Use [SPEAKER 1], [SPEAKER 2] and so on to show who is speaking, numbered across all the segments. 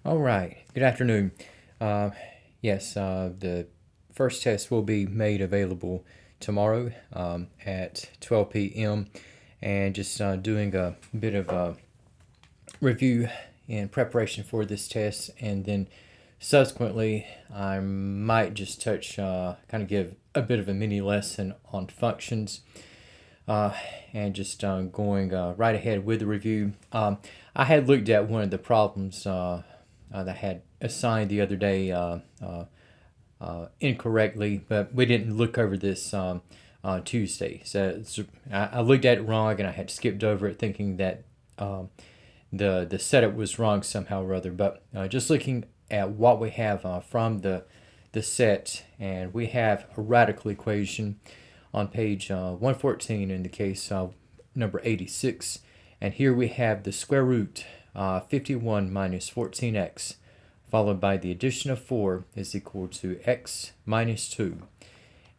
[SPEAKER 1] All right. Good afternoon. Uh, yes, the first test will be made available tomorrow at 12 p.m. And just doing a bit of a review in preparation for this test, and then subsequently I might just touch, kind of give a bit of a mini lesson on functions. Uh, and just going right ahead with the review. I had looked at one of the problems that I had assigned the other day incorrectly, but we didn't look over this on Tuesday. So I looked at it wrong, and I had skipped over it, thinking that the setup was wrong somehow or other. But just looking at what we have from the set, and we have a radical equation on page 114 in the case number 86. And here we have the square root 51 minus 14x, followed by the addition of 4 is equal to x minus 2.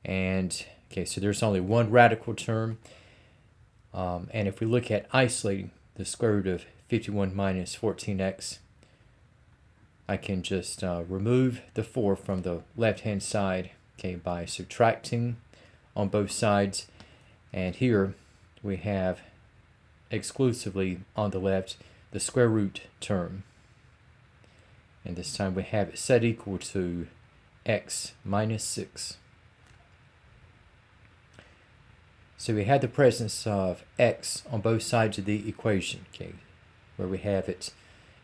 [SPEAKER 1] And okay, so there's only one radical term. And if we look at isolating the square root of 51 minus 14x, I can just remove the 4 from the left-hand side, okay, by subtracting on both sides. And here we have exclusively on the left the square root term. And this time we have it set equal to x minus 6. So we have the presence of x on both sides of the equation, okay, where we have it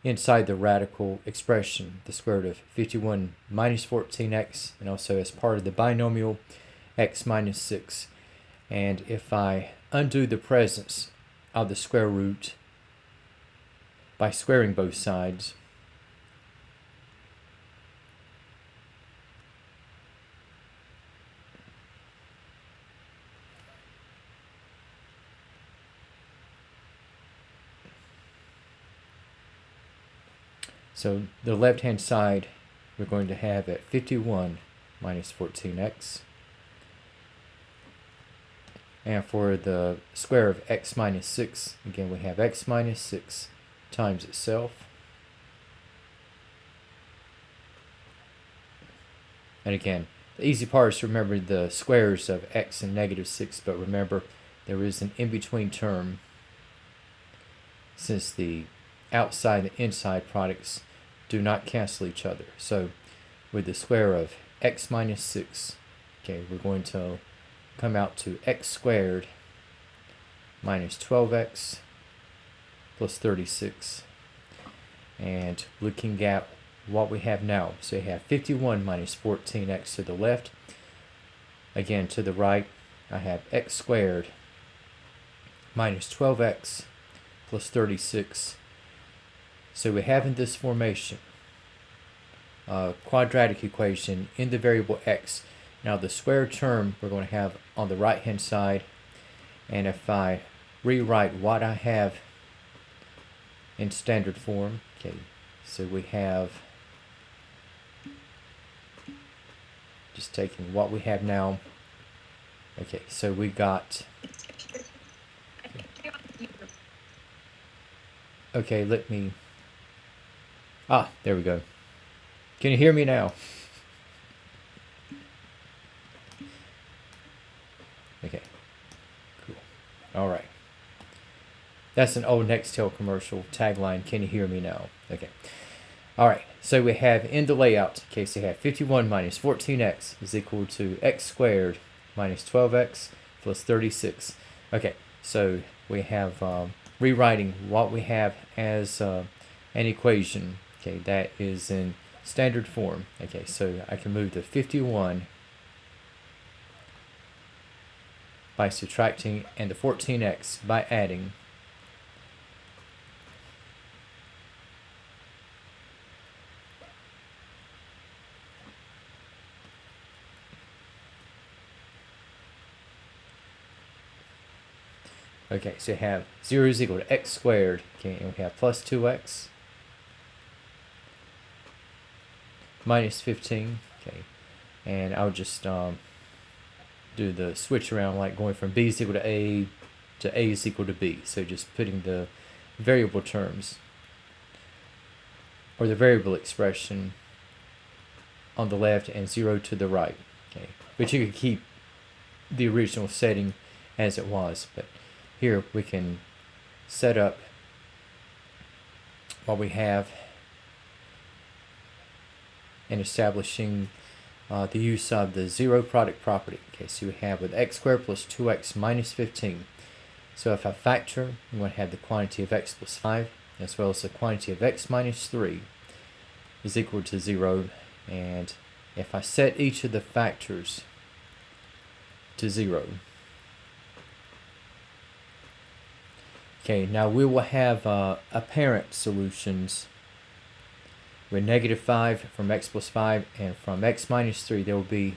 [SPEAKER 1] inside the radical expression, the square root of 51 minus 14x, and also as part of the binomial x minus 6. And if I undo the presence of the square root by squaring both sides, so the left-hand side we're going to have at 51 minus 14x. And for the square of x minus 6, again we have x minus 6 times itself. And again, the easy part is to remember the squares of x and negative 6, but remember there is an in-between term since the outside and inside products do not cancel each other. So with the square of x minus 6, okay, we're going to come out to x squared minus 12x plus 36. And looking at what we have now, so we have 51 minus 14x to the left. Again, to the right, I have x squared minus 12x plus 36. So we have in this formation a quadratic equation in the variable x. Now the square term we're going to have on the right hand side, and if I rewrite what I have in standard form, okay, so we have, just taking what we have now, okay, so we got, okay, let me, there we go. Can you hear me now? Okay, cool. All right. That's an old Nextel commercial tagline. Can you hear me now? Okay. All right. So we have in the layout, okay, so we have 51 minus 14x is equal to x squared minus 12x plus 36. Okay, so we have rewriting what we have as an equation, okay, that is in standard form. Okay, so I can move the 51 by subtracting and the 14x by adding. Okay, so you have 0 is equal to x squared, okay, and we have plus 2x minus 15, okay, and I'll just do the switch around, like going from b is equal to a is equal to b, so just putting the variable terms. or the variable expression on the left and 0 to the right. Okay, but you could keep the original setting as it was. But here we can set up what we have in establishing the use of the zero product property. Okay, so we have with x squared plus 2x minus 15. So if I factor, I'm going to have the quantity of x plus 5 as well as the quantity of x minus 3 is equal to 0. And if I set each of the factors to 0, okay, now we will have apparent solutions with negative 5 from x plus 5, and from x minus 3 there will be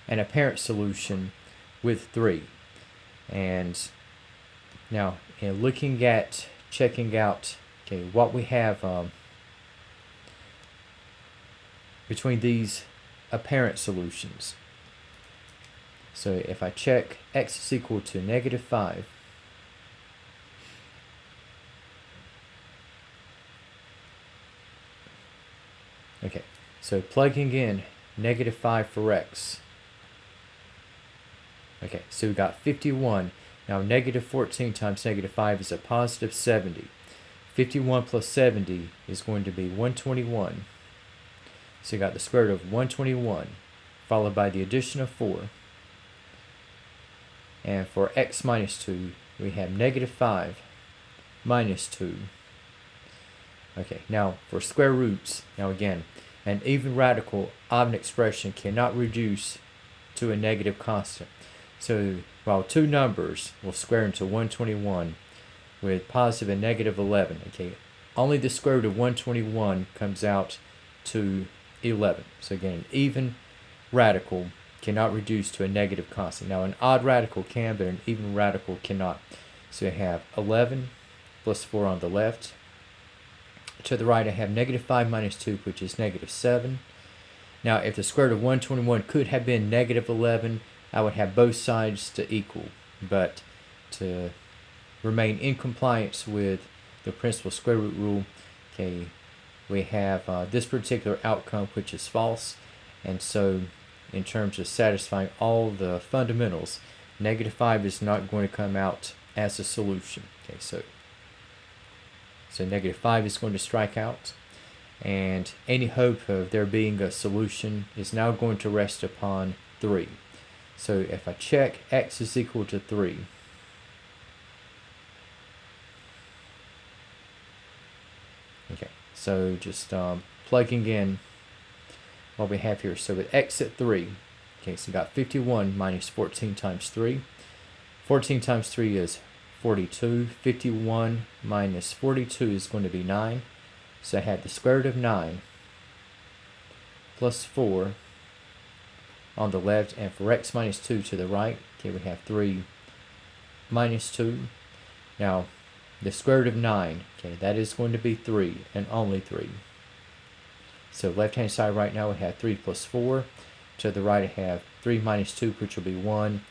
[SPEAKER 1] an apparent solution with 3. And now in looking at checking out what we have between these apparent solutions. So if I check x is equal to negative 5, okay, so plugging in negative 5 for x. Okay, so we got 51. Now negative 14 times negative 5 is a positive 70. 51 plus 70 is going to be 121. So you got the square root of 121 followed by the addition of 4. And for x minus 2, we have negative 5 minus 2. Okay, now for square roots, now again, an even radical of an expression cannot reduce to a negative constant. So while two numbers will square into 121 with positive and negative 11, okay, only the square root of 121 comes out to 11. So again, an even radical cannot reduce to a negative constant. Now an odd radical can, but an even radical cannot. So we have 11 plus 4 on the left. To the right I have negative 5 minus 2, which is negative 7. Now if the square root of 121 could have been negative 11, I would have both sides to equal. But to remain in compliance with the principal square root rule, okay, we have this particular outcome, which is false. And so in terms of satisfying all the fundamentals, negative 5 is not going to come out as a solution. Okay, so negative 5 is going to strike out, and any hope of there being a solution is now going to rest upon 3. So if I check x is equal to 3, okay, so just plugging in what we have here. So with x at 3, okay, so we got 51 minus 14 times 3. 14 times 3 is 42. 51 minus 42 is going to be 9. So I had the square root of 9 plus 4 on the left, and for x minus 2 to the right, okay, we have 3 minus 2. Now the square root of 9, okay, that is going to be 3 and only 3. So left hand side right now we have 3 plus 4. To the right I have 3 minus 2, which will be 1.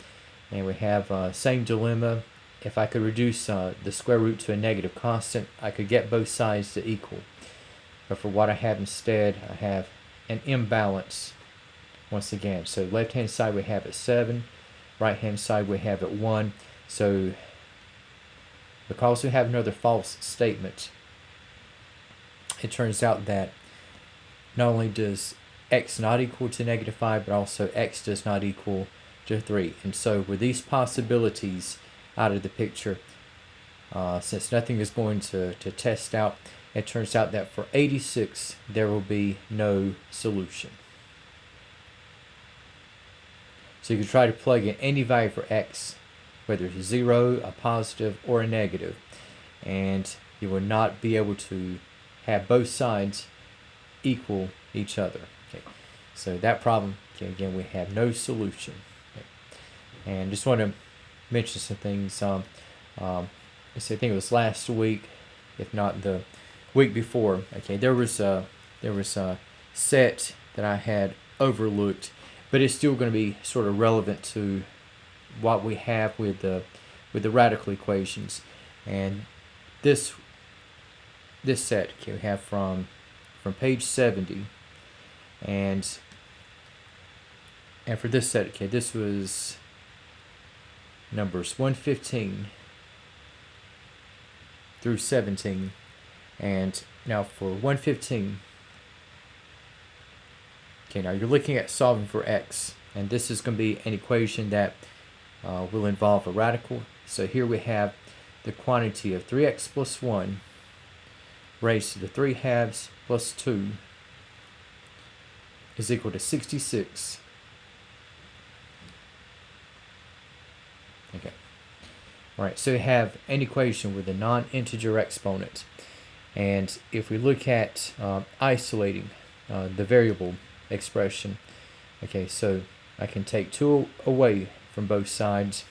[SPEAKER 1] And we have same dilemma. If I could reduce the square root to a negative constant, I could get both sides to equal. But for what I have instead, I have an imbalance once again. So left hand side we have at 7, right hand side we have at 1. So because we have another false statement, it turns out that not only does x not equal to negative 5, but also x does not equal to 3. And so with these possibilities out of the picture, since nothing is going to test out, it turns out that for 86 there will be no solution. So you can try to plug in any value for x, whether it's 0, a positive, or a negative, and you will not be able to have both sides equal each other. Okay, so that problem, okay, again, we have no solution. Okay. And just want to mention some things. I think it was last week, if not the week before. Okay, there was a set that I had overlooked, but it's still going to be sort of relevant to what we have with the radical equations. And this set, okay, we have from from page 70, and for this set, okay, this was numbers 115 through 17, and now for 115, okay, now you're looking at solving for x, and this is going to be an equation that will involve a radical. So here we have the quantity of 3x plus 1 raised to the 3 halves plus 2 is equal to 66. Okay. Alright, so we have an equation with a non-integer exponent. And if we look at isolating the variable expression, okay, so I can take 2 away from both sides.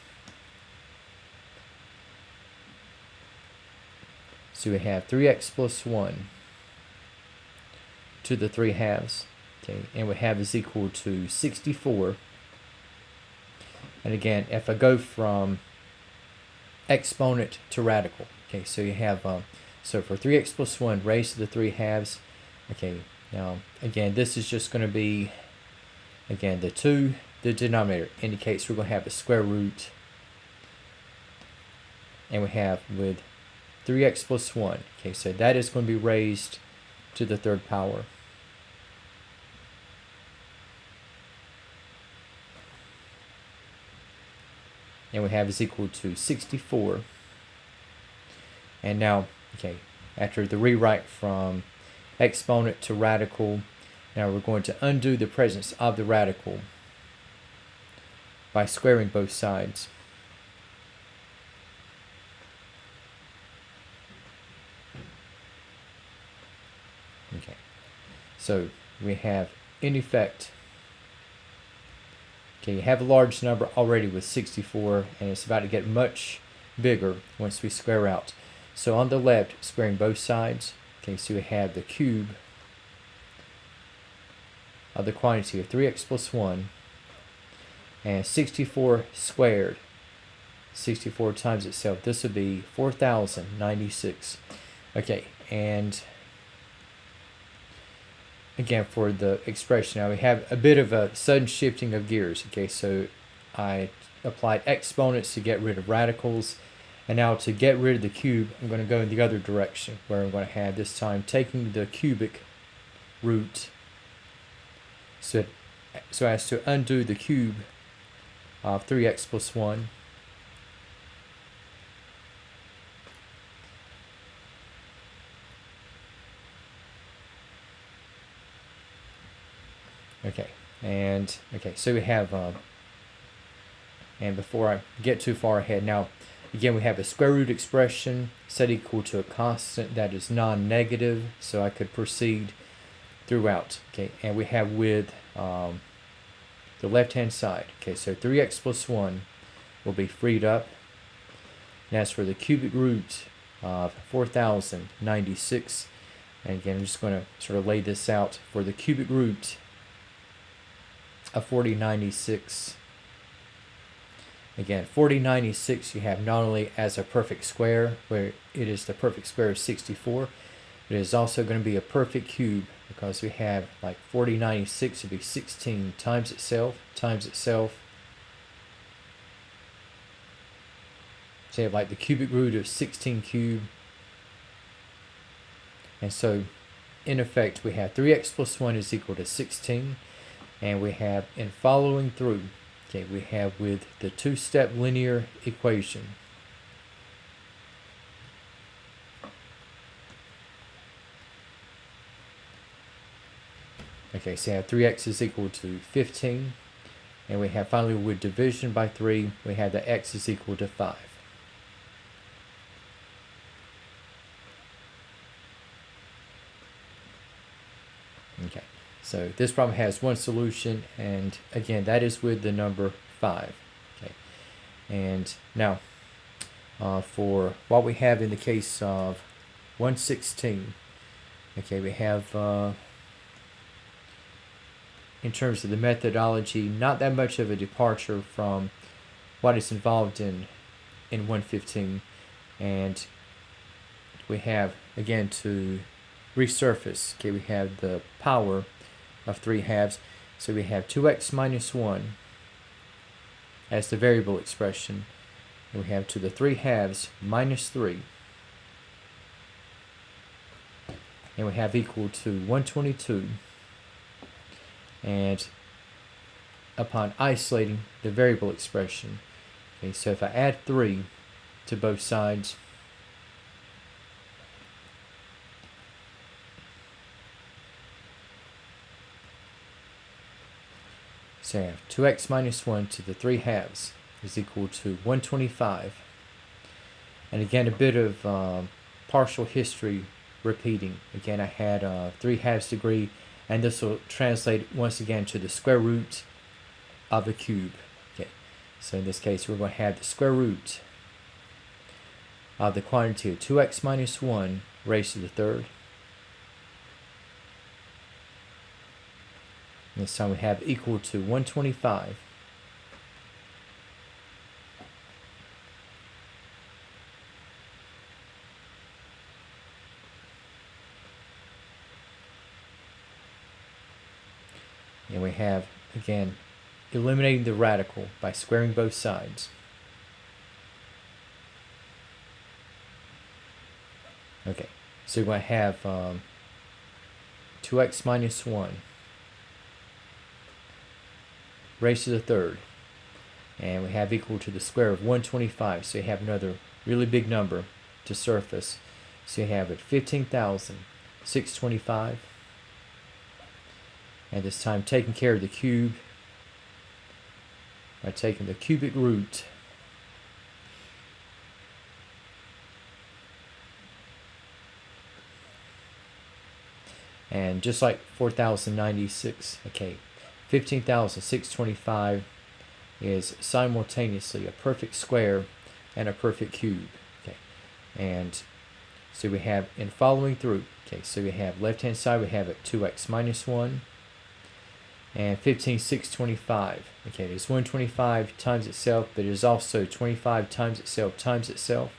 [SPEAKER 1] So we have 3x plus 1 to the 3 halves, okay, and we have is equal to 64. And again, if I go from exponent to radical, okay, so you have, so for 3x plus 1 raised to the 3 halves, okay, now again, this is just going to be, again, the denominator indicates we're going to have a square root, and we have with 3x plus 1, okay, so that is going to be raised to the 3rd power. And we have is equal to 64. And now, okay, after the rewrite from exponent to radical, now we're going to undo the presence of the radical by squaring both sides. Okay, so we have in effect, okay, you have a large number already with 64, and it's about to get much bigger once we square out. So on the left, squaring both sides, okay, so we have the cube of the quantity of 3x plus 1, and 64 squared, 64 times itself, this would be 4,096. Okay, and again, for the expression, now we have a bit of a sudden shifting of gears. Okay, so I applied exponents to get rid of radicals, and now to get rid of the cube, I'm going to go in the other direction, where I'm going to have this time taking the cubic root, so as to undo the cube of 3x plus 1. Okay, and okay, so we have, and before I get too far ahead, now again we have a square root expression set equal to a constant that is non-negative, so I could proceed throughout. Okay, and we have with the left hand side, okay, so 3x plus 1 will be freed up, and as for the cubic root of 4,096, and again I'm just going to sort of lay this out for the cubic root of 4096. Again, 4096 you have not only as a perfect square, where it is the perfect square of 64, but it is also going to be a perfect cube, because we have like 4096 would be 16 times itself, so you have like the cubic root of 16 cubed. And so in effect we have 3x plus 1 is equal to 16. And we have, in following through, okay, we have with the two-step linear equation, okay, so you have 3x is equal to 15, and we have finally with division by 3, we have that x is equal to 5. Okay. So this problem has one solution, and again, that is with the number 5. Okay, and now for what we have in the case of 116, okay, we have in terms of the methodology, not that much of a departure from what is involved in 115, and we have again to resurface. Okay, we have the power of 3 halves. So we have 2x minus 1 as the variable expression. And we have to the 3 halves minus 3. And we have equal to 122. And upon isolating the variable expression, okay, so if I add 3 to both sides, so I have 2x minus 1 to the 3 halves is equal to 125. And again, a bit of partial history repeating. Again, I had 3 halves degree, and this will translate once again to the square root of a cube. Okay, so in this case, we're going to have the square root of the quantity of 2x minus 1 raised to the third. And this time we have equal to 125. And we have, again, eliminating the radical by squaring both sides. Okay, so we're going to have 2x minus 1 raised to the third. And we have equal to the square of 125. So you have another really big number to surface. So you have it 15,625. And this time taking care of the cube by taking the cubic root and just like 4,096, okay, 15,625 is simultaneously a perfect square and a perfect cube. Okay, and so we have in following through, okay, so we have left hand side, we have it 2x minus 1 and 15,625. Okay, it is 125 times itself, but it is also 25 times itself times itself.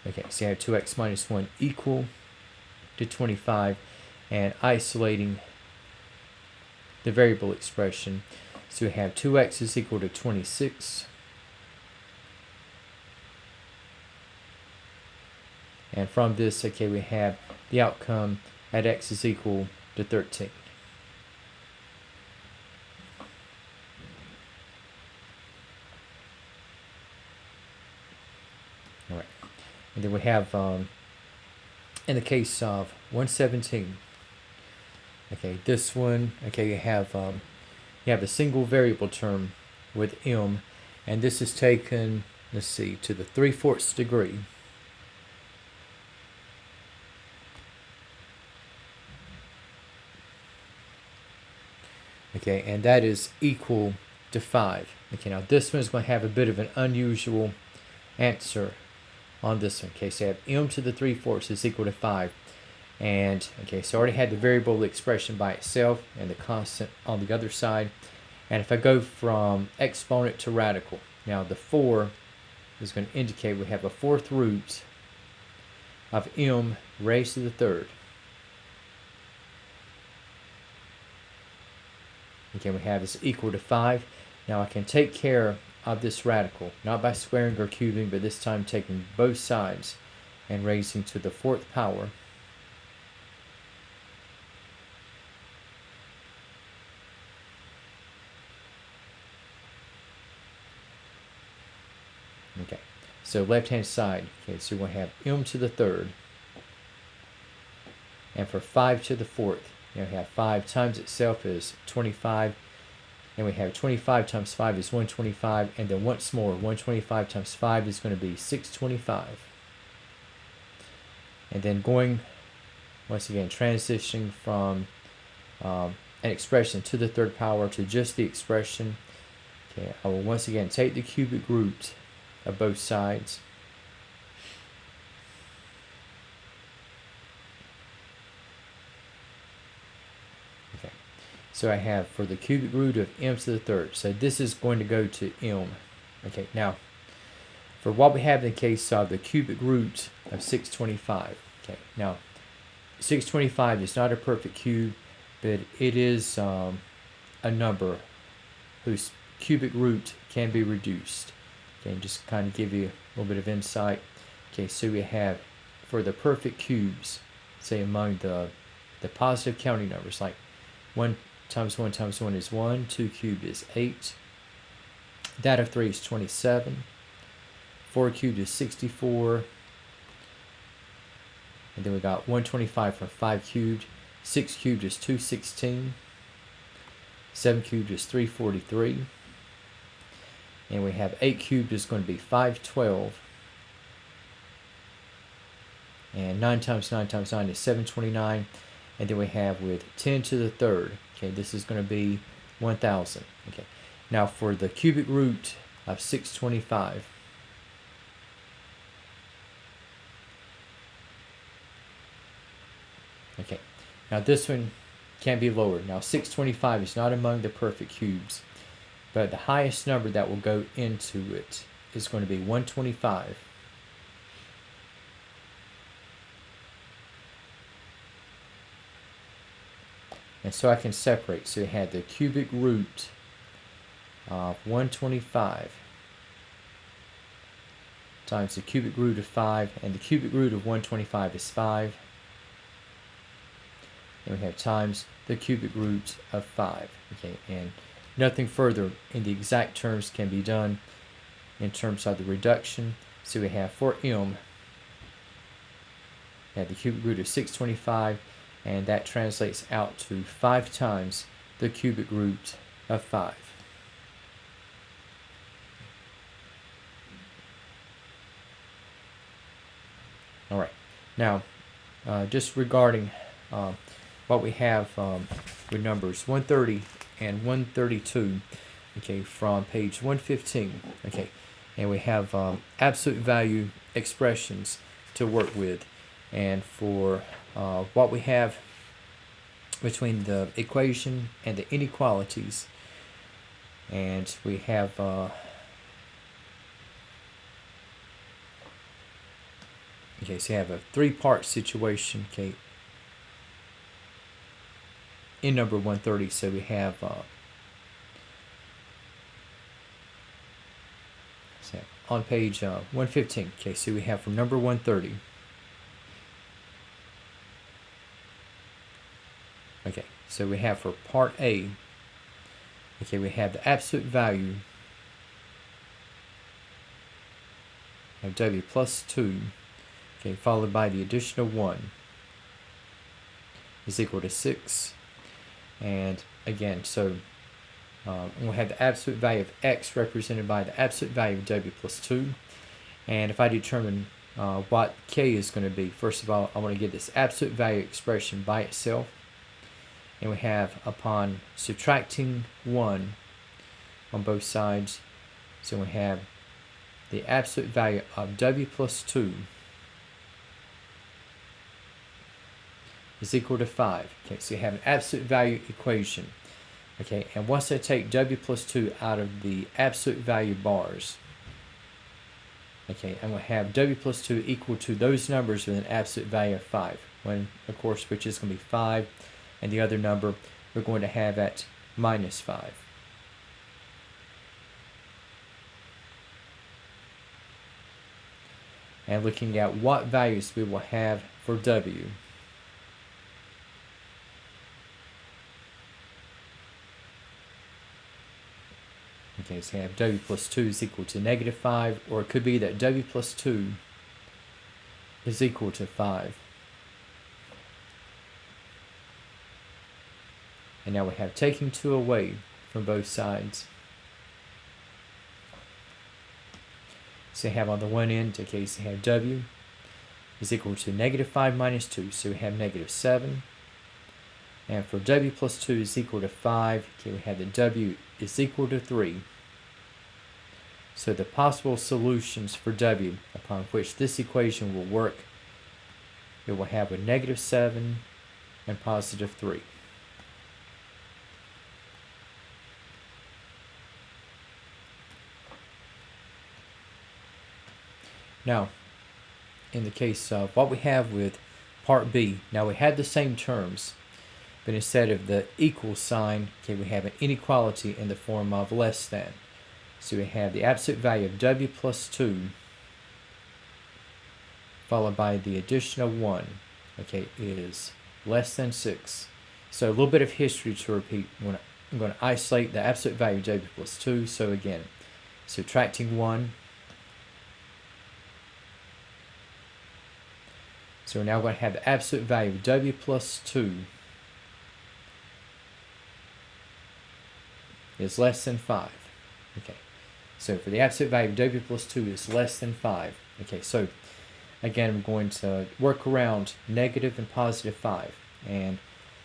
[SPEAKER 1] Okay, so you have 2x minus 1 equal to 25, and isolating the variable expression. So we have 2x is equal to 26. And from this, okay, we have the outcome at x is equal to 13. All right. And then we have, in the case of 117, okay, this one, okay, you have a single variable term with m, and this is taken, let's see, to the 3/4 degree. Okay, and that is equal to 5. Okay, now this one is going to have a bit of an unusual answer on this one. Okay, so I have m to the 3/4 is equal to 5. And, okay, so I already had the variable expression by itself and the constant on the other side. And if I go from exponent to radical, now the 4 is going to indicate we have a 4th root of m raised to the third. Okay, we have is equal to 5. Now I can take care of this radical, not by squaring or cubing, but this time taking both sides and raising to the 4th power. Okay, so left hand side, okay, so we'll have m to the third. And for 5 to the 4th, we have 5 times itself is 25. And we have 25 times 5 is 125. And then once more, 125 times 5 is going to be 625. And then going, once again, transitioning from an expression to the 3rd power to just the expression. Okay, I will once again take the cubic root of both sides. So I have for the cubic root of m to the 3rd. So this is going to go to m. Okay, now for what we have in the case of the cubic root of 625. Okay, now 625 is not a perfect cube, but it is a number whose cubic root can be reduced. Okay, just kind of give you a little bit of insight. Okay, so we have for the perfect cubes, say among the positive counting numbers, like 1 times 1 times 1 is 1, 2 cubed is 8, that of 3 is 27, 4 cubed is 64, and then we got 125 from 5 cubed, 6 cubed is 216, 7 cubed is 343, and we have 8 cubed is going to be 512, and 9 times 9 times 9 is 729, and then we have with 10 to the third, okay, this is going to be 1000. Okay, now for the cubic root of 625, okay, now this one can be lowered. Now 625 is not among the perfect cubes, but the highest number that will go into it is going to be 125. And so I can separate. So you had the cubic root of 125 times the cubic root of 5, and the cubic root of 125 is 5. And we have times the cubic root of 5. Okay, and nothing further in the exact terms can be done in terms of the reduction. So we have for m, we have the cubic root of 625, and that translates out to 5 times the cubic root of 5. All right, now just regarding what we have with numbers 130 and 132, okay, from page 115, okay, and we have absolute value expressions to work with, and for what we have between the equation and the inequalities, and we have okay, so you have a 3-part situation, okay, in number 130. So we have so on page 115, okay, so we have from number 130. Okay, so we have for part A, okay, we have the absolute value of W plus 2, okay, followed by the additional 1 is equal to 6. And again, so we'll have the absolute value of X represented by the absolute value of W plus 2. And if I determine what K is going to be, first of all, I want to get this absolute value expression by itself. And we have, upon subtracting 1 on both sides, so we have the absolute value of W plus 2 is equal to 5. Okay, so you have an absolute value equation. Okay, and once I take W plus 2 out of the absolute value bars, okay, I'm going to have W plus 2 equal to those numbers with an absolute value of 5. One, of course, which is going to be 5, and the other number we're going to have at minus 5. And looking at what values we will have for W. Okay, so we have W plus 2 is equal to negative 5, or it could be that W plus 2 is equal to 5. And now we have taking 2 away from both sides. So we have on the one end, okay, so we have W is equal to negative 5 minus 2, so we have negative 7. And for W plus 2 is equal to 5, okay, we have that W is equal to 3. So the possible solutions for W upon which this equation will work, it will have a negative 7 and positive 3. Now, in the case of what we have with part B, now we had the same terms, but instead of the equal sign, okay, we have an inequality in the form of less than. So we have the absolute value of w plus 2 followed by the additional 1, okay, is less than 6. So a little bit of history to repeat. I'm going to isolate the absolute value of w plus 2. So again, subtracting 1. So we're now going to have the absolute value of w plus 2 is less than 5. Okay, so for the absolute value of w plus 2 is less than 5. Okay, so again, I'm going to work around negative and positive 5. And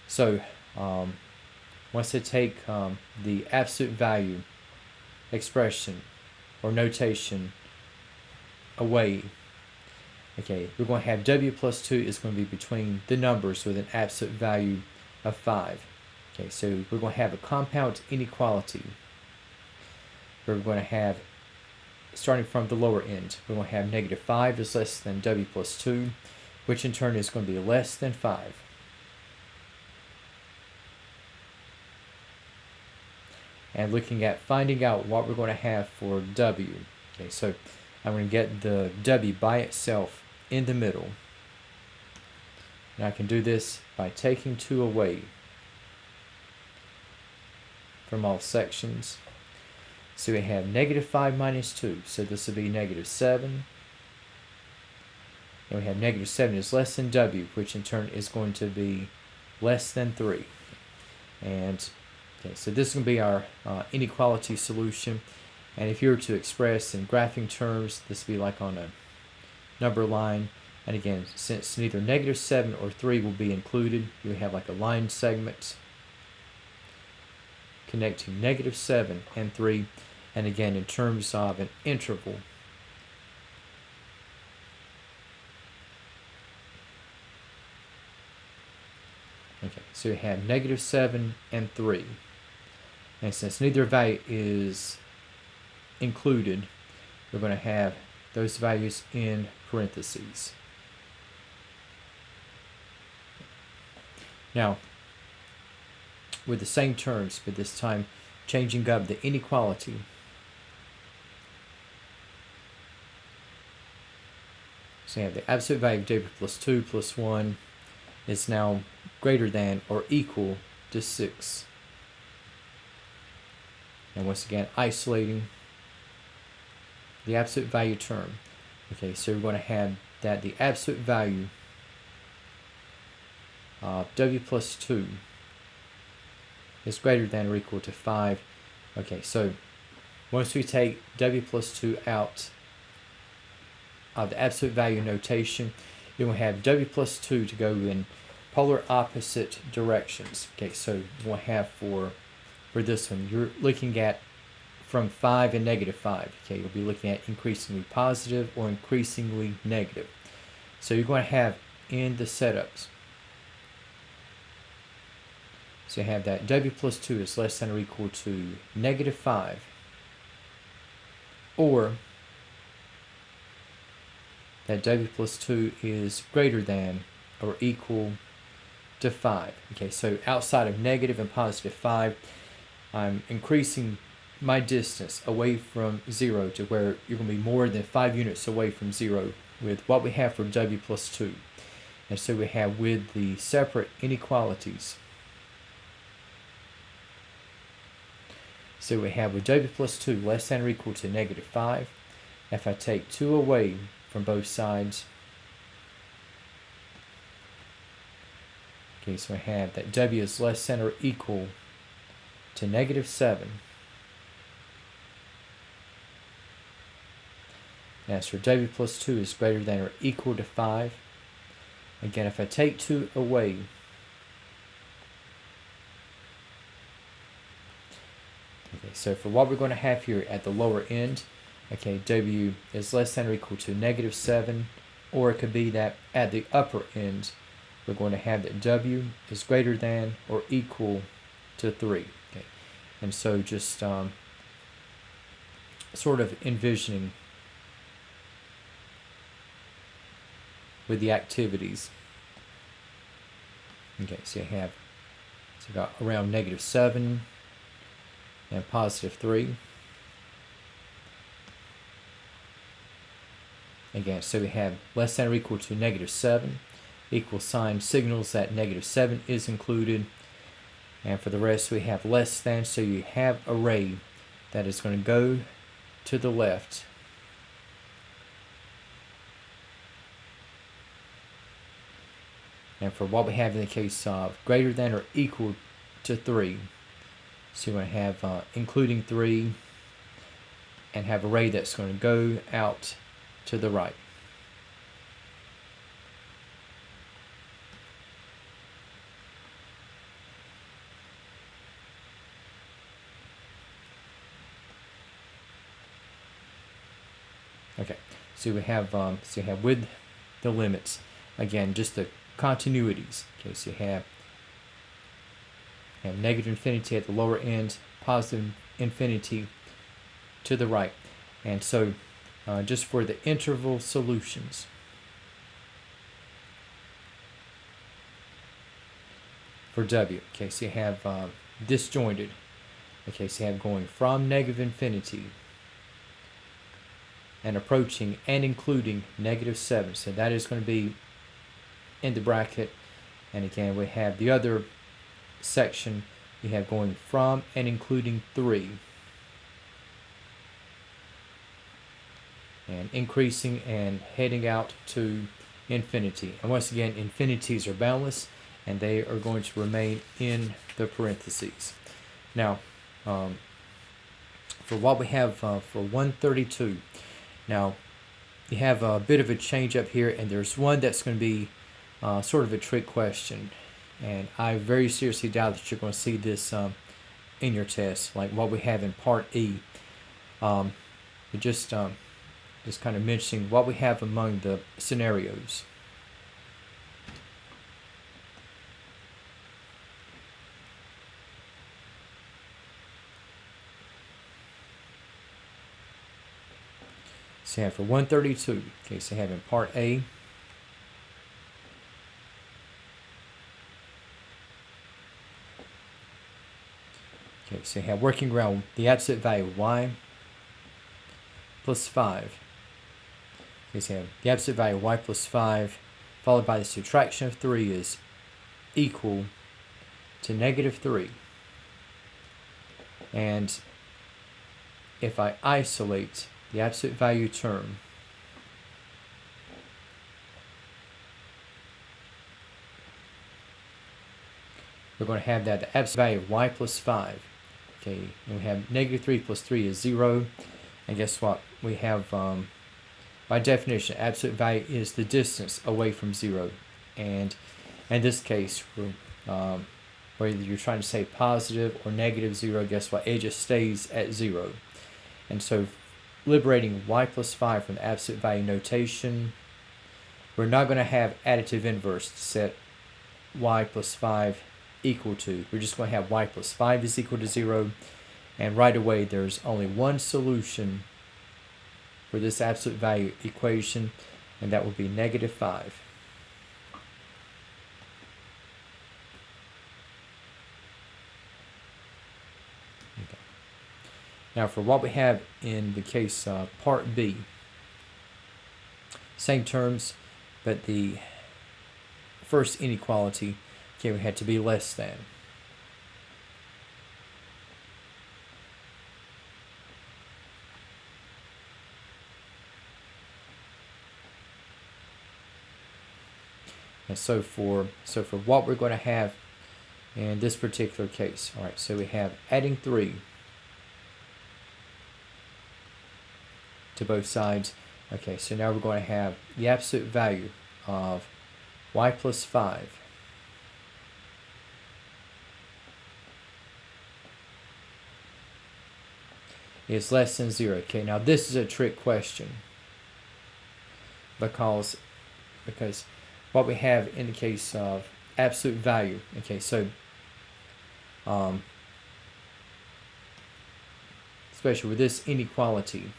[SPEAKER 1] so once I take the absolute value expression or notation away, okay, we're going to have w plus 2 is going to be between the numbers with an absolute value of 5. Okay, so we're going to have a compound inequality where we're going to have, starting from the lower end, we're going to have negative 5 is less than w plus 2, which in turn is going to be less than 5. And looking at finding out what we're going to have for w. Okay, so I'm going to get the w by itself in the middle. And I can do this by taking 2 away from all sections. So we have negative 5 minus 2, so this will be negative 7. And we have negative 7 is less than w, which in turn is going to be less than 3. And okay, so this is going to be our inequality solution. And if you were to express in graphing terms, this would be like on a number line. And again, since neither negative 7 or 3 will be included, you have like a line segment connecting negative 7 and 3. And again, in terms of an interval, okay, so you have negative 7 and 3. And since neither value is included, we're going to have those values in parentheses. Now, with the same terms, but this time changing up the inequality, so you have the absolute value of w plus 2 plus 1 is now greater than or equal to 6. And once again, isolating the absolute value term. Okay, so we're going to have that the absolute value of w plus 2 is greater than or equal to 5. Okay, so once we take w plus 2 out of the absolute value notation, you're going to have w plus 2 to go in polar opposite directions. Okay, so we'll have for this one, you're looking at from 5 and negative 5. Okay, you'll be looking at increasingly positive or increasingly negative. So you're going to have in the setups, so you have that w plus 2 is less than or equal to negative 5, or that w plus 2 is greater than or equal to 5. Okay, so outside of negative and positive 5, I'm increasing my distance away from 0 to where you're going to be more than 5 units away from 0 with what we have for w plus 2. And so we have with the separate inequalities. So we have with w plus 2 less than or equal to negative 5. If I take 2 away from both sides, okay, so I have that w is less than or equal to negative 7. As for w plus 2 is greater than or equal to 5. Again, if I take 2 away, okay, so for what we're going to have here at the lower end, okay, w is less than or equal to negative 7, or it could be that at the upper end, we're going to have that w is greater than or equal to 3. Okay, and so just sort of envisioning with the activities. Okay, so you have got around -7 and +3. Again, so we have less than or equal to -7. Equal sign signals that -7 is included. And for the rest, we have less than, so you have array that is going to go to the left. And for what we have in the case of greater than or equal to 3, so you're going to have including 3 and have array that's going to go out to the right. Okay, so we have with the limits, again, just the continuities. Okay, so you have negative infinity at the lower end, positive infinity to the right. And so just for the interval solutions, for W, okay, so you have disjointed. Okay, so you have going from negative infinity and approaching and including -7. So that is going to be in the bracket. And again, we have the other section, you have going from and including 3. And increasing and heading out to infinity. And once again, infinities are boundless, and they are going to remain in the parentheses. Now, for what we have for 132, now you have a bit of a change up here, and there's one that's going to be sort of a trick question. And I very seriously doubt that you're going to see this in your test, like what we have in Part E. Just kind of mentioning what we have among the scenarios. So you have for 132, okay, so you have in Part A, okay, so you have working around the absolute value of y plus 5. Okay, so you have the absolute value of y plus 5 followed by the subtraction of 3 is equal to -3. And if I isolate the absolute value term, we're going to have that the absolute value of y plus 5. Okay, and we have -3 plus 3 is 0. And guess what? We have, by definition, absolute value is the distance away from 0. And in this case, whether you're trying to say positive or -0, guess what? It just stays at 0. And so liberating y plus 5 from the absolute value notation, we're not going to have additive inverse to set y plus 5 equal to. We're just going to have y plus 5 is equal to 0. And right away, there's only one solution for this absolute value equation, and that would be -5. Okay. Now for what we have in the case Part B, same terms, but the first inequality, okay, we had to be less than. And so for what we're going to have in this particular case, all right, so we have adding 3 to both sides. Okay, so now we're going to have the absolute value of y plus 5 is less than 0. Okay, now this is a trick question because what we have in the case of absolute value, okay, so especially with this inequality,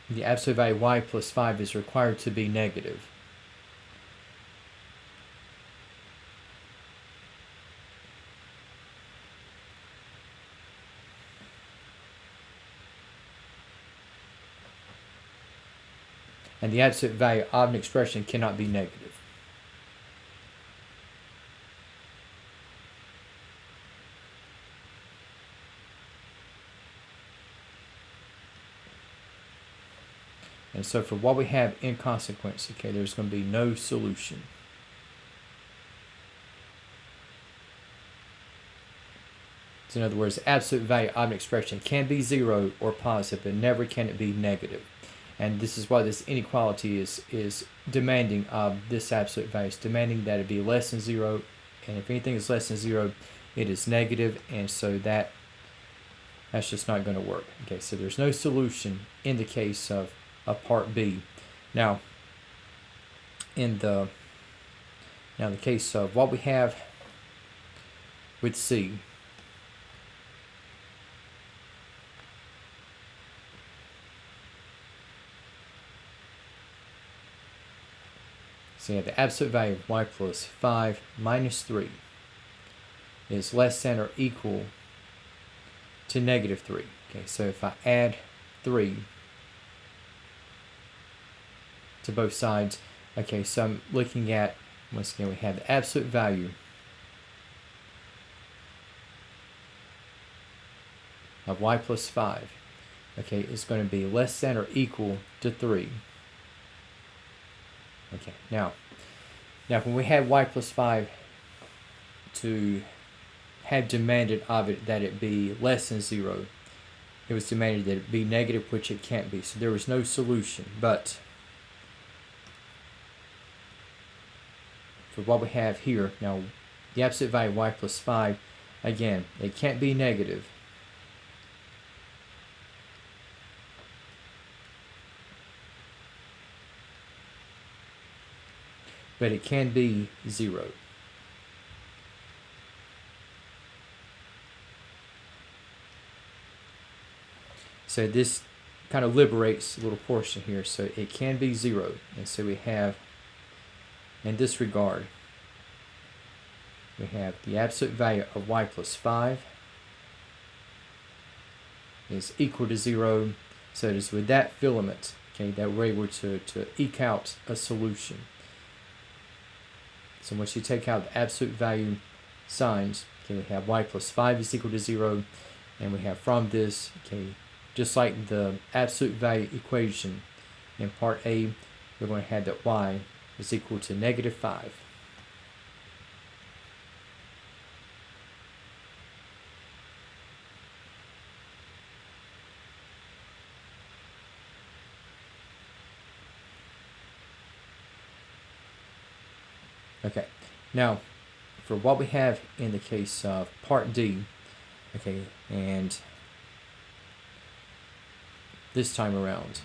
[SPEAKER 1] the absolute value of y plus 5 is required to be negative. And the absolute value of an expression cannot be negative. And so for what we have in consequence, okay, there's going to be no solution. So in other words, the absolute value of an expression can be 0 or positive, but never can it be negative. And this is why this inequality is demanding of this absolute value. It's demanding that it be less than 0, and if anything is less than 0, it is negative, and so that's just not going to work. Okay, so there's no solution in the case of part B. Now, in the case of what we have with C, so you have the absolute value of y plus 5 minus 3 is less than or equal to negative 3. Okay, so if I add 3 to both sides, okay, so I'm looking at, once again, we have the absolute value of y plus 5, okay, is going to be less than or equal to 3. Okay, now when we had y plus 5 to have demanded of it that it be less than 0, it was demanded that it be negative, which it can't be. So there was no solution. But for what we have here, now the absolute value of y plus 5, again, it can't be negative. But it can be 0. So this kind of liberates a little portion here. So it can be 0. And so we have, in this regard, we have the absolute value of y plus 5 is equal to 0. So it is with that filament, okay, that we're able to eke out a solution. So once you take out the absolute value signs, okay, we have y plus 5 is equal to 0, and we have from this, okay, just like the absolute value equation in part A, we're going to have that y is equal to negative 5. Okay, now for what we have in the case of part D, okay, and this time around,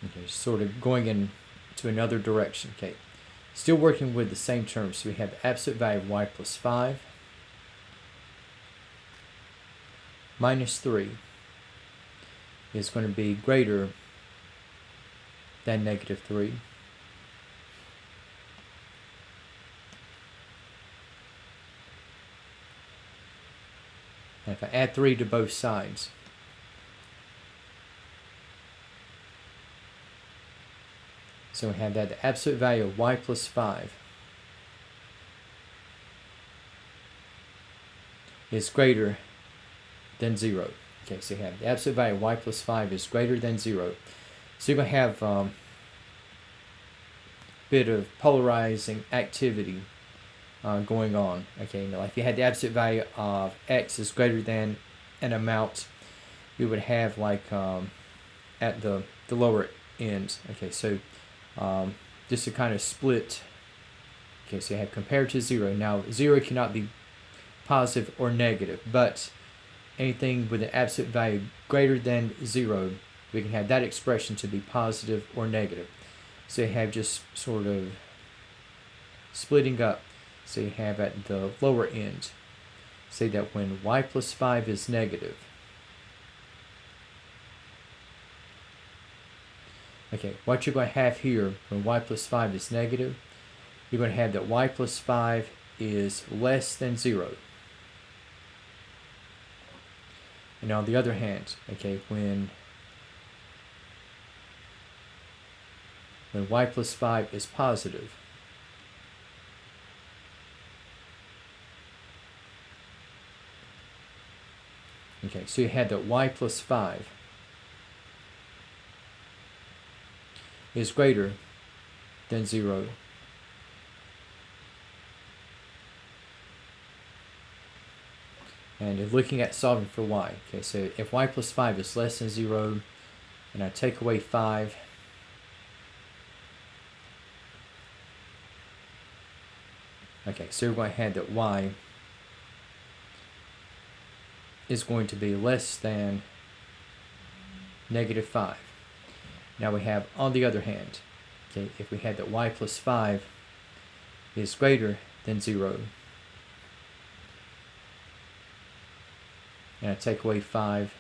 [SPEAKER 1] okay, sort of going into another direction, okay, still working with the same terms. So we have the absolute value of y plus 5 minus 3 is going to be greater than negative 3. And if I add 3 to both sides, so we have that the absolute value of y plus 5 is greater than 0. Okay, so you have the absolute value of y plus 5 is greater than 0. So you're going to have a bit of polarizing activity going on. Okay, now if you had the absolute value of x is greater than an amount, we would have like at the lower ends. Okay, so just to kind of split. Okay, so you have compared to 0. Now 0 cannot be positive or negative, but anything with an absolute value greater than 0, we can have that expression to be positive or negative. So you have just sort of splitting up. So you have at the lower end, say that when y plus 5 is negative, okay, what you're going to have here when y plus 5 is negative, you're going to have that y plus 5 is less than 0. And on the other hand, okay, when y plus 5 is positive, okay, so you had that y plus 5 is greater than 0. And looking at solving for y, okay, so if y plus 5 is less than 0, and I take away 5, okay, so we're going to have that y is going to be less than negative 5. Now we have, on the other hand, okay, if we had that y plus 5 is greater than 0, and I take away 5,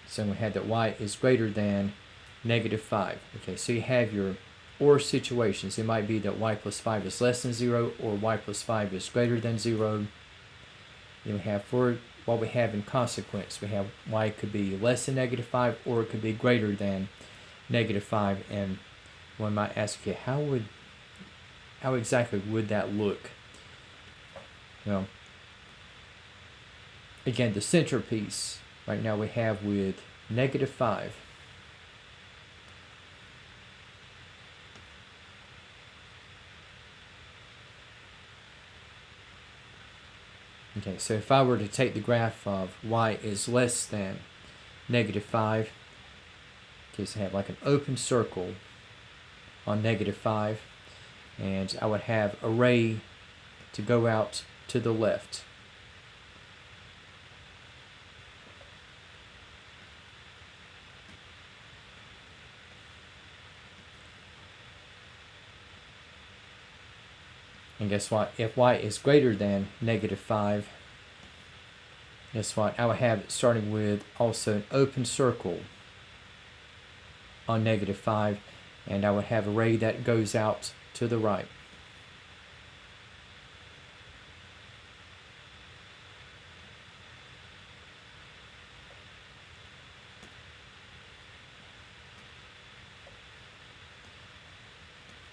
[SPEAKER 1] so we had that y is greater than negative 5. Okay, so you have your or situations. It might be that y plus 5 is less than 0 or y plus 5 is greater than 0. Then we have for what we have in consequence, we have y could be less than negative 5 or it could be greater than negative 5. And one might ask, okay, how exactly would that look? Well, again, the centerpiece right now we have with negative 5. Okay, so if I were to take the graph of y is less than negative 5, okay, so I have like an open circle on negative 5, and I would have a ray to go out to the left. And guess what? If y is greater than negative 5, guess what? I would have it starting with also an open circle on negative 5, and I would have a ray that goes out to the right.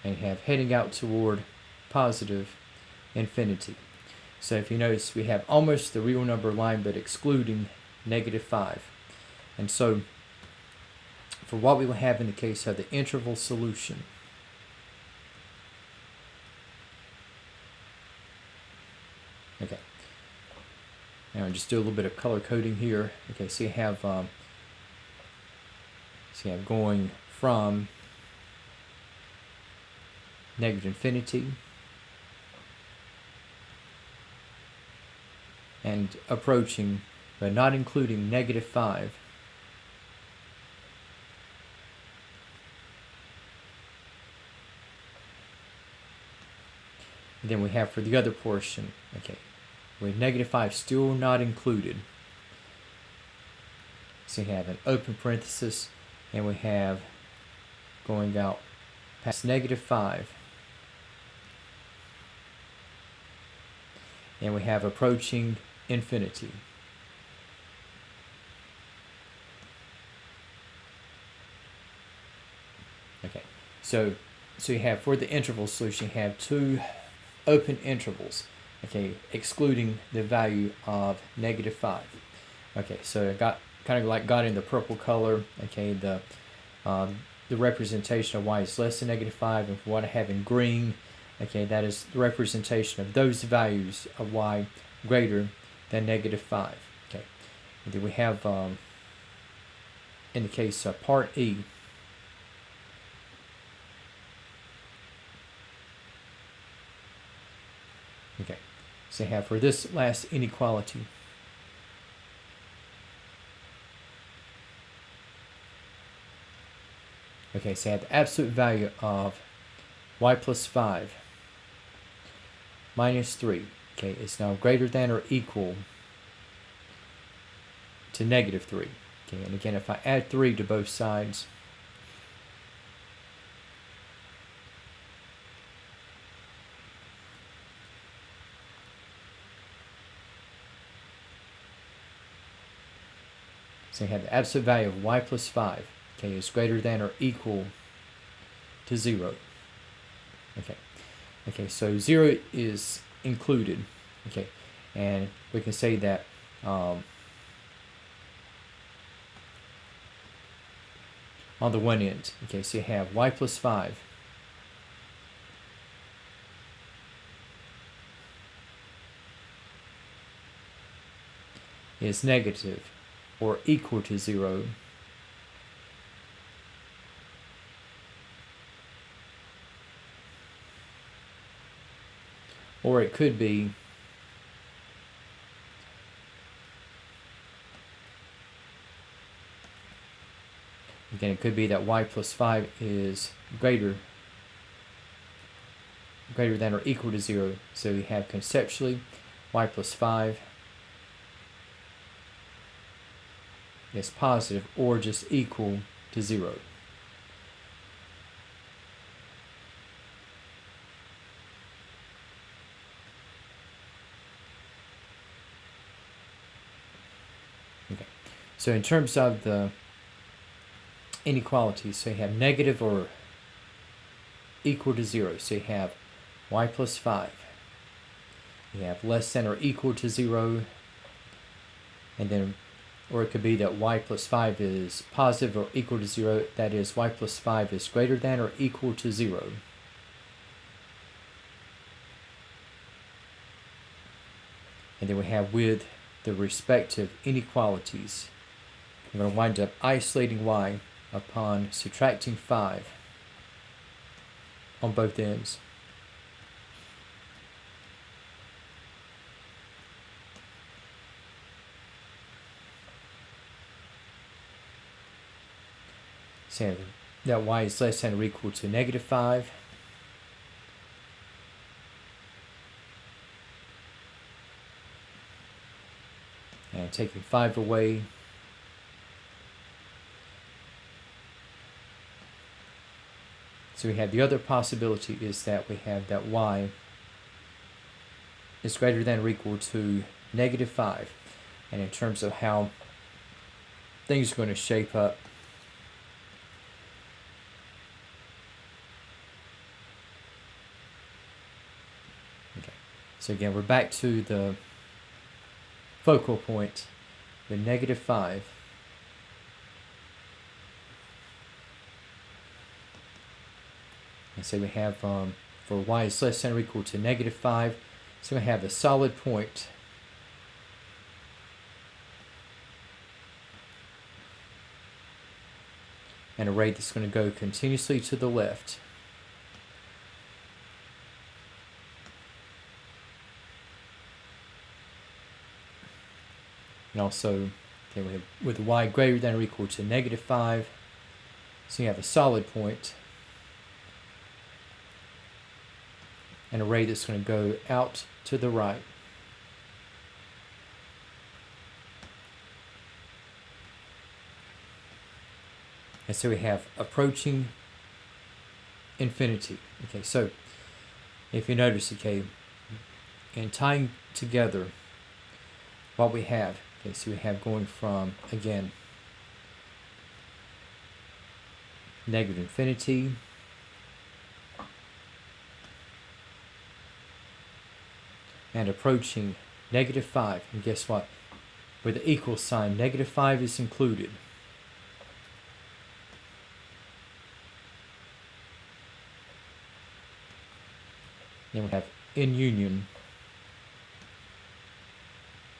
[SPEAKER 1] And have heading out toward positive infinity. So if you notice, we have almost the real number line, but excluding negative 5. And so for what we will have in the case of the interval solution, okay, now just do a little bit of color coding here. Okay, so you have going from negative infinity and approaching, but not including negative 5. And then we have for the other portion, okay, with negative 5 still not included. So you have an open parenthesis, and we have going out past negative 5. And we have approaching infinity. Okay, so you have for the interval solution, you have two open intervals, okay, excluding the value of negative 5. Okay, so I got in the purple color, okay, the representation of y is less than negative 5, and for what I have in green, okay, that is the representation of those values of y greater than negative 5. Okay, and then we have in the case of part E, okay, so you have for this last inequality, Okay, so I have the absolute value of y plus 5 minus 3. Okay, it's now greater than or equal to negative 3. Okay, and again, if I add 3 to both sides, so you have the absolute value of y plus 5, okay, is greater than or equal to 0. Okay, so 0 is included. Okay, and we can say that on the one end. Okay, so you have y plus 5 is negative or equal to 0. Or it could be again, it could be that y plus 5 is greater than or equal to 0. So we have conceptually y plus 5 is positive or just equal to 0. Okay. So in terms of the inequalities, so you have negative or equal to 0. So you have y plus 5. You have less than or equal to 0. And then, or it could be that y plus 5 is positive or equal to 0. That is, y plus 5 is greater than or equal to 0. And then we have with the respective inequalities, I'm going to wind up isolating y upon subtracting 5 on both ends. So that y is less than or equal to negative 5. And taking 5 away, so we have the other possibility is that we have that y is greater than or equal to negative 5. And in terms of how things are going to shape up, okay, so again, we're back to the focal point, the negative 5. And so we have for y is less than or equal to negative 5, so we have a solid point and a rate that's going to go continuously to the left. And also, okay, we have with y greater than or equal to negative 5, so you have a solid point and a ray that's going to go out to the right. And so we have approaching infinity. Okay, so if you notice, okay, in tying together what we have, okay, so we have going from, again, negative infinity and approaching negative 5. And guess what? With the equal sign, negative 5 is included. Then we have in union.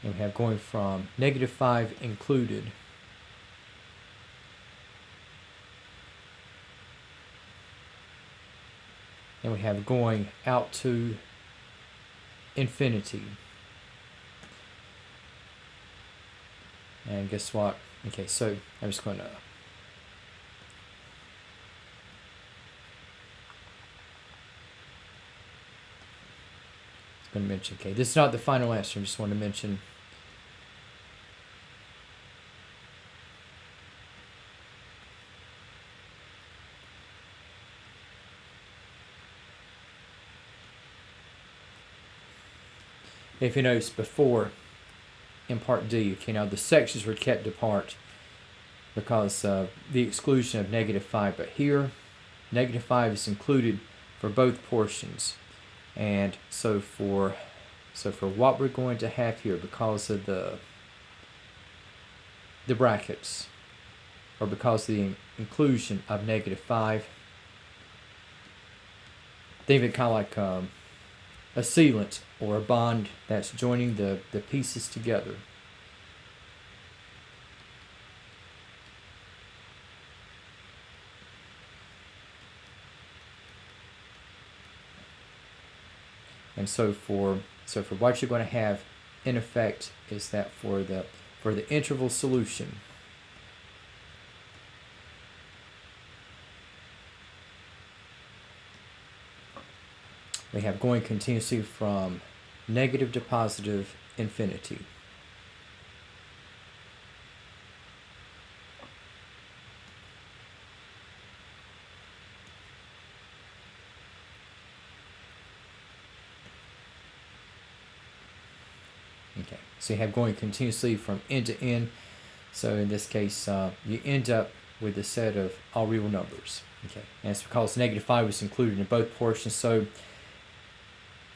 [SPEAKER 1] And we have going from negative 5 included. And we have going out to infinity. And guess what? Okay, so I'm just going to going to mention. Okay, this is not the final answer. I just want to mention. If you notice before in part D, okay, now the sections were kept apart because of the exclusion of -5, but here -5 is included for both portions. And so for what we're going to have here, because of the brackets, or because of the inclusion of -5, think of it kind of like a sealant or a bond that's joining the pieces together. And so for what you're going to have in effect is that for the interval solution, we have going continuously from negative to positive infinity. Okay, so you have going continuously from end to end. So in this case, you end up with a set of all real numbers. Okay, and it's because -5 was included in both portions. So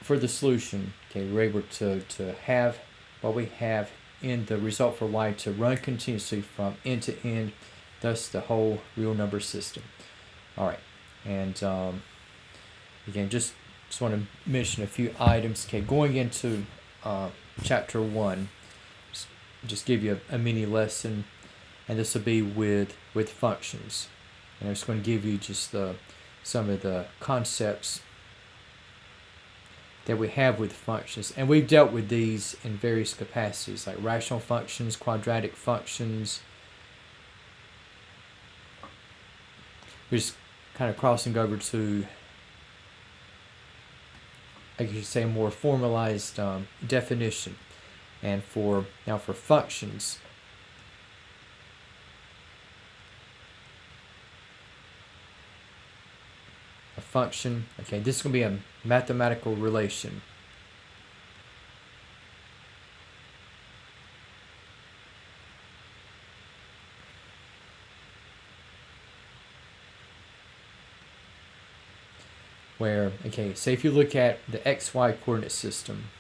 [SPEAKER 1] for the solution, okay, we're able to have what we have in the result for y to run continuously from end to end, thus the whole real number system. All right, and again, just want to mention a few items. Okay, going into chapter 1, just give you a mini lesson, and this will be with functions. And I'm just going to give you just some of the concepts that we have with functions, and we've dealt with these in various capacities, like rational functions, quadratic functions. We're just kind of crossing over to, I could say, a more formalized definition. And for functions, a function, okay, this is going to be a mathematical relation. Where, okay, say if you look at the xy coordinate system,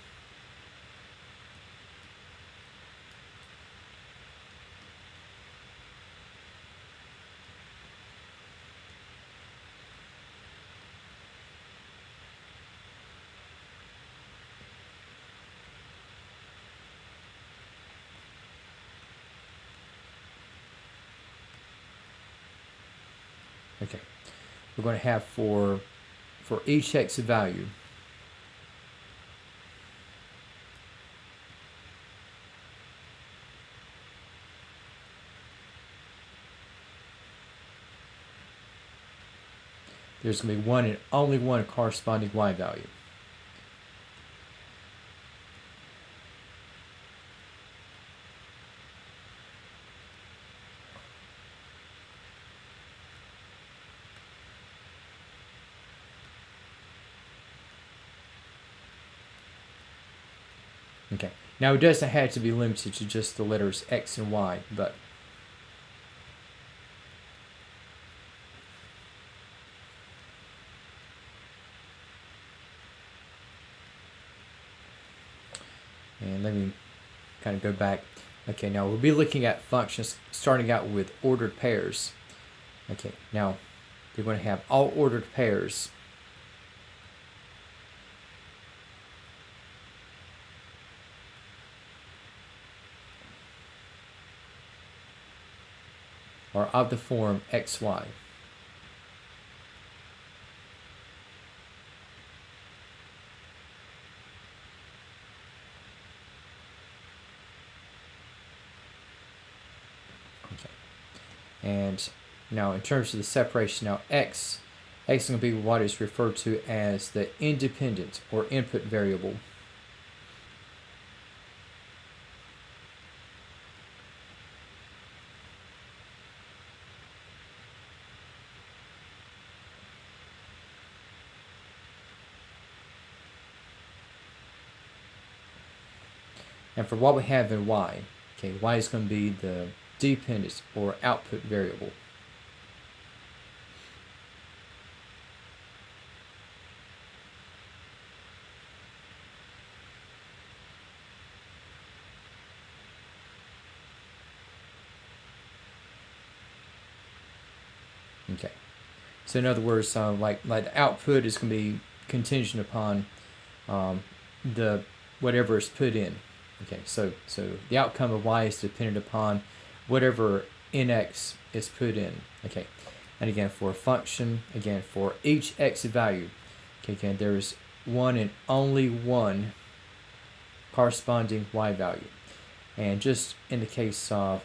[SPEAKER 1] okay, we're going to have for each x value, there's going to be one and only one corresponding y value. Okay, now it doesn't have to be limited to just the letters x and y, but and let me kind of go back. Okay, now we'll be looking at functions starting out with ordered pairs. Okay, now you're going to have all ordered pairs. Are of the form xy. Okay. And now in terms of the separation, now x is going to be what is referred to as the independent or input variable. And for what we have in y, okay, y is going to be the dependence or output variable. Okay, so in other words, like the output is going to be contingent upon the whatever is put in. Okay, so the outcome of y is dependent upon whatever nx is put in. Okay, and again for a function, again for each x value, okay, again there is one and only one corresponding y value. And just in the case of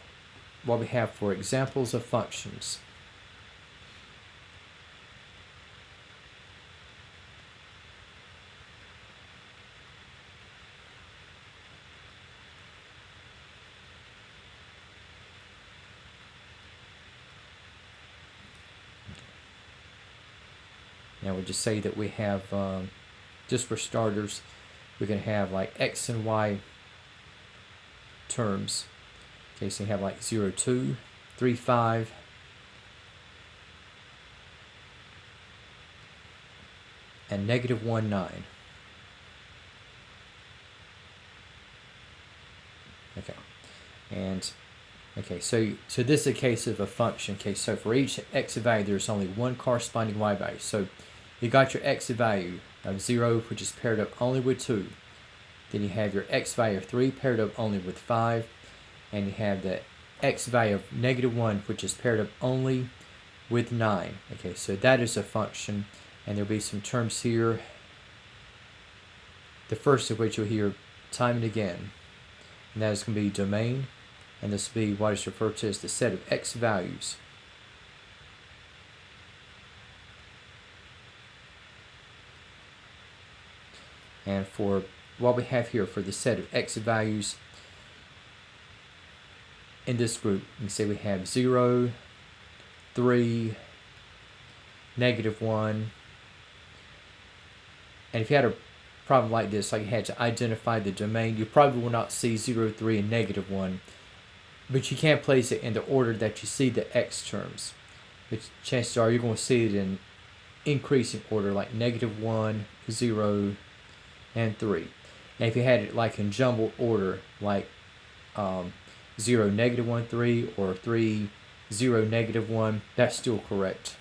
[SPEAKER 1] what we have for examples of functions, now we'll just say that we have, just for starters, we can have like x and y terms. Okay, so you have like 0, 2, 3, 5, and negative 1, 9. Okay, and okay, so this is a case of a function. Okay, so for each x value, there's only one corresponding y value. So you got your x value of 0, which is paired up only with 2. Then you have your x value of 3 paired up only with 5. And you have the x value of negative 1, which is paired up only with 9. Okay, so that is a function. And there'll be some terms here, the first of which you'll hear time and again. And that is going to be domain. And this will be what is referred to as the set of x values. And for what we have here for the set of x values in this group, you can say we have 0, 3, negative 1. And if you had a problem like this, like you had to identify the domain, you probably will not see 0, 3, and negative 1. But you can't place it in the order that you see the x terms. But chances are you're going to see it in increasing order, like negative 1, 0, and 3. And if you had it like in jumbled order, like 0, negative 1, 3, or 3, 0, negative 1, that's still correct.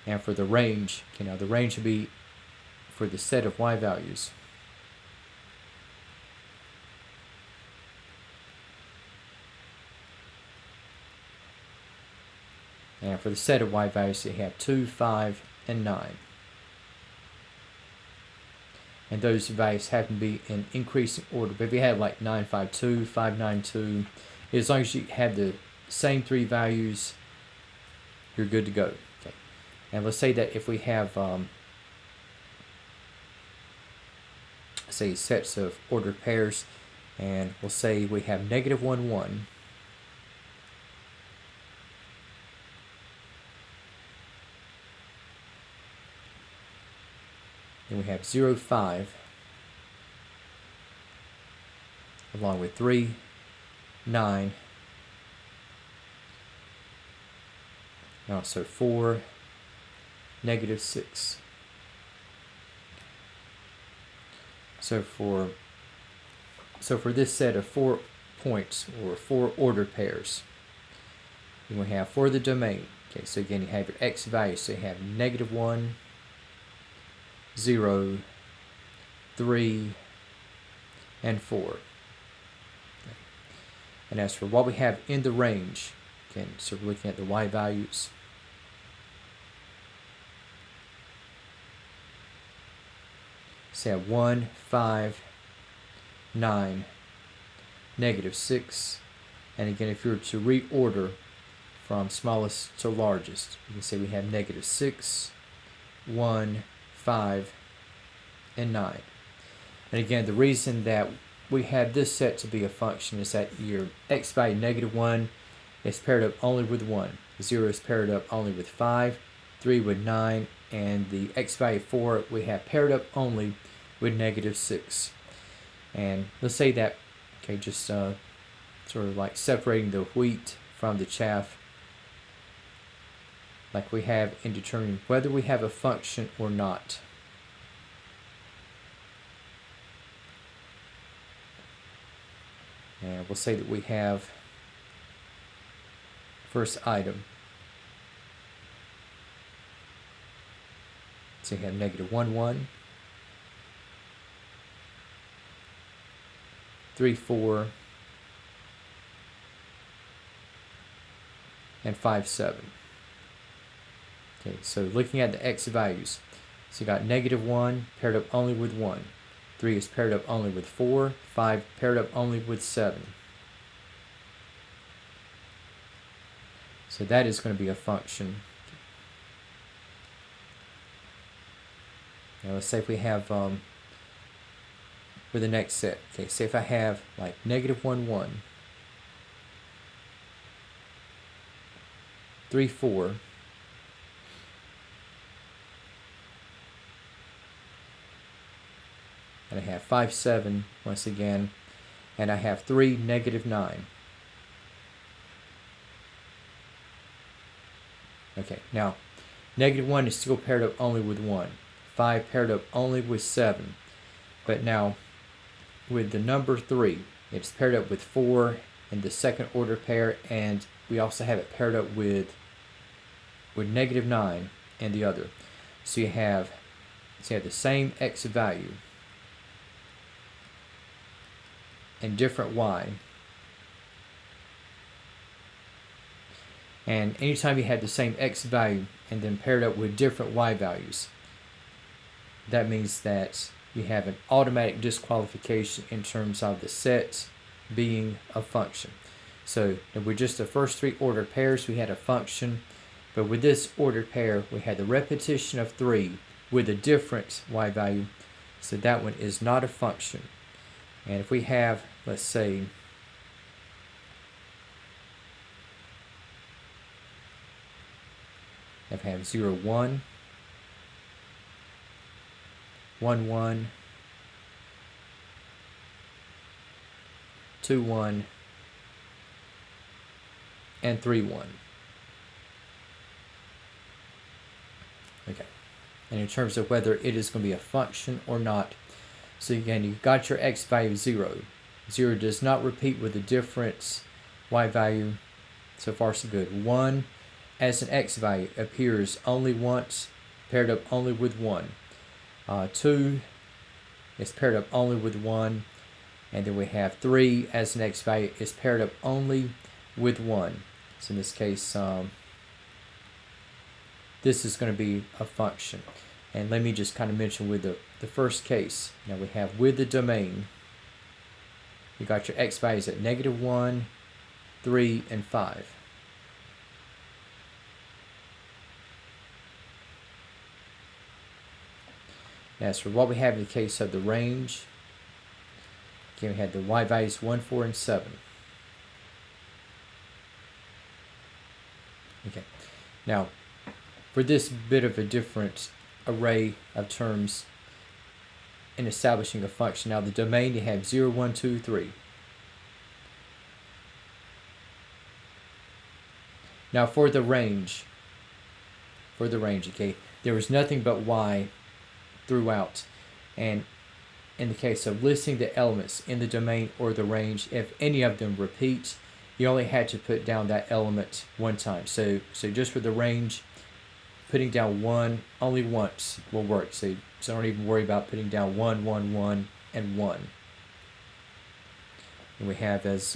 [SPEAKER 1] And for the range, okay, now the range would be for the set of y values. And for the set of y values, you have 2, 5, and 9. And those values happen to be in increasing order. But if you have like 952, 592, as long as you have the same three values, you're good to go. Okay. And let's say that if we have, say, sets of ordered pairs, and we'll say we have negative 1, 1. Then we have 0, 5, along with 3, 9, and also 4, negative 6. So for this set of 4 points, or 4 ordered pairs, then we have for the domain. Okay, so again you have your x values. So you have negative 1, 0, 3, and 4. Okay. And as for what we have in the range, again, so we're looking at the y values. So you have 1, 5, 9, negative 6. And again, if you were to reorder from smallest to largest, you can say we have negative 6, 1, 5, and 9. And again, the reason that we have this set to be a function is that your x value negative 1 is paired up only with 1. 0 is paired up only with 5. 3 with 9, and the x value 4 we have paired up only with -6. And let's say that, okay, just sort of like separating the wheat from the chaff, like we have in determining whether we have a function or not. And we'll say that we have first item. So you have -1, 1, 3, 4, and 5, 7. Okay, so looking at the x values, so you got -1 paired up only with 1. 3 is paired up only with 4. 5 paired up only with 7. So that is going to be a function. Now let's say if we have for the next set. Okay, say if I have like -1, 1, 3, 4, and I have 5, 7 once again, and I have 3, -9. Okay, now -1 is still paired up only with 1. 5 paired up only with 7. But now with the number 3, it's paired up with 4 in the second order pair, and we also have it paired up with -9 in the other. So you have the same x value and different y. And anytime you have the same x value and then paired up with different y values, that means that you have an automatic disqualification in terms of the set being a function. So with just the first 3 ordered pairs, we had a function, but with this ordered pair, we had the repetition of 3 with a different y value, so that one is not a function. And if we have, let's say, if I have 0, 1, 1, 1, 2, 1, and 3, 1. Okay. And in terms of whether it is going to be a function or not, so again, you've got your x value 0. 0 does not repeat with a different y value. So far, so good. 1 as an x value appears only once, paired up only with 1. 2 is paired up only with 1. And then we have 3 as an x value is paired up only with 1. So in this case, this is going to be a function. And let me just kind of mention with the first case. Now we have with the domain, you got your x values at -1, 3, and 5. As for what we have in the case of the range, again, we had the y values 1, 4, and 7. Okay. Now, for this bit of a different array of terms in establishing a function, now the domain, you have 0, 1, 2, 3. Now for the range, okay, there was nothing but y throughout. And in the case of listing the elements in the domain or the range, if any of them repeat, you only had to put down that element one time. So just for the range, putting down 1 only once will work. So don't even worry about putting down 1, 1, 1, and 1. And we have as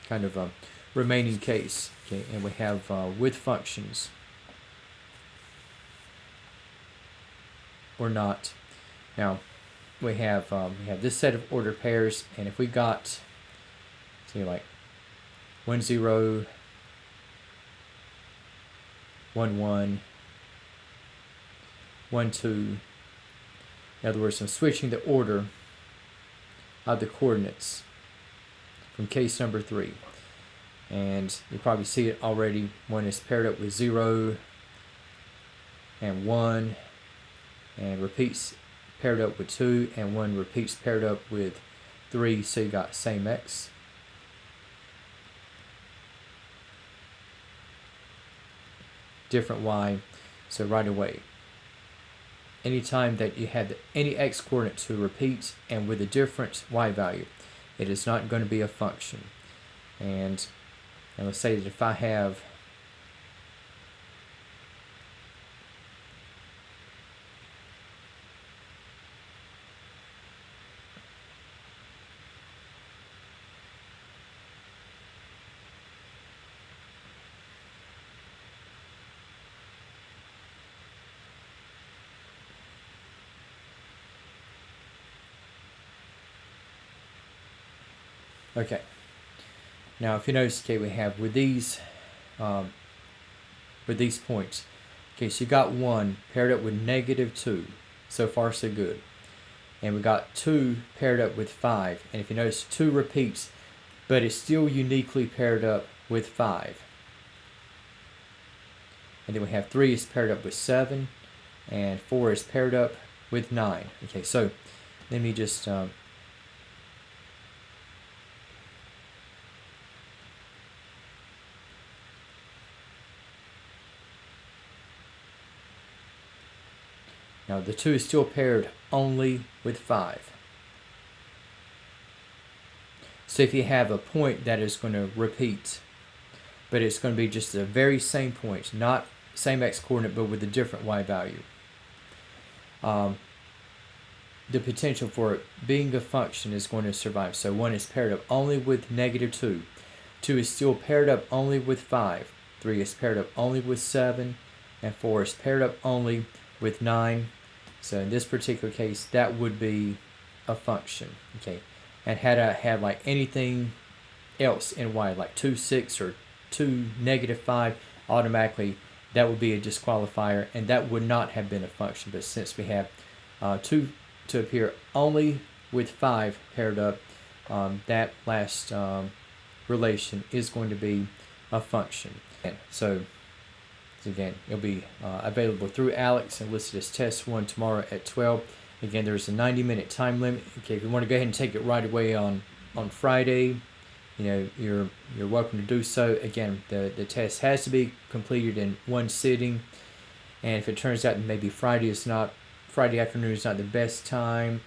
[SPEAKER 1] kind of a remaining case. Okay, and we have with functions or not. Now we have this set of ordered pairs, and if we got, say, like 1, 0, 1, 1, 1, 2. In other words, I'm switching the order of the coordinates from case number 3. And you probably see it already. One is paired up with 0, and 1, and repeats paired up with 2, and 1 repeats paired up with 3, so you got same x. Different y. So right away, anytime that you have any x coordinate to repeat and with a different y value, it is not going to be a function. And let's say that if I have okay. Now, if you notice, okay, we have with these points. Okay, so you got 1 paired up with -2. So far, so good. And we got 2 paired up with 5. And if you notice, 2 repeats, but it's still uniquely paired up with 5. And then we have 3 is paired up with 7, and 4 is paired up with 9. Okay, so let me just now the 2 is still paired only with 5. So if you have a point that is going to repeat, but it's going to be just the very same point, not same x coordinate, but with a different y value, the potential for it being a function is going to survive. So 1 is paired up only with -2. 2 is still paired up only with 5. 3 is paired up only with 7. And 4 is paired up only with 9. So in this particular case, that would be a function. Okay. And had I had like anything else in y, like 2, 6 or 2, -5, automatically that would be a disqualifier, and that would not have been a function. But since we have 2 to appear only with 5 paired up, that last relation is going to be a function. And so again, it'll be available through Alex and listed as test 1 tomorrow at 12. Again, there's a 90-minute time limit. Okay, if you want to go ahead and take it right away on Friday, you know, you're welcome to do so. Again, the test has to be completed in one sitting, and if it turns out that maybe Friday afternoon is not the best time,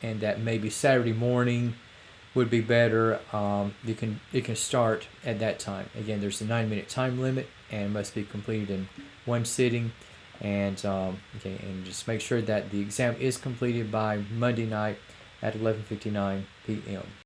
[SPEAKER 1] and that maybe Saturday morning would be better, you can start at that time. Again, there's a 9-minute time limit, and must be completed in one sitting. And okay, and just make sure that the exam is completed by Monday night at 11:59 p.m.